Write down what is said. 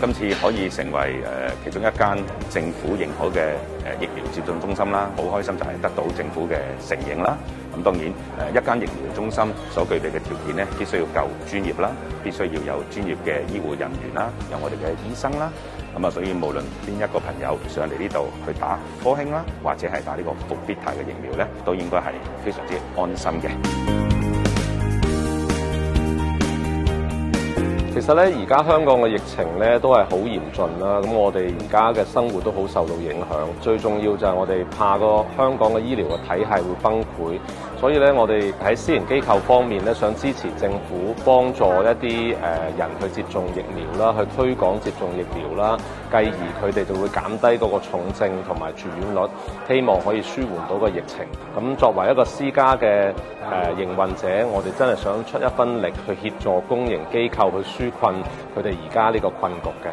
今次可以成為其中一間政府認可嘅疫苗接種中心啦，好開心就係得到政府嘅承認啦。咁當然一間疫苗中心所具備嘅條件咧，必須要夠專業啦，必須要有專業嘅醫護人員啦，有我哋嘅醫生啦。所以無論邊一個朋友上嚟呢度去打科興啦，或者係打呢個復必泰嘅疫苗咧，都應該係非常之安心嘅。其實咧，而家香港嘅疫情咧都係好嚴峻啦。咁我哋而家嘅生活都好受到影響。最重要就係我哋怕個香港嘅醫療嘅體系會崩潰，所以咧我哋喺私營機構方面咧，想支持政府幫助一啲人去接種疫苗啦，去推廣接種疫苗啦，繼而佢哋就會減低嗰個重症同埋住院率，希望可以舒緩到個疫情。咁作為一個私家嘅營運者，我哋真係想出一分力去協助公營機構去紓困佢哋而家呢個困局嘅。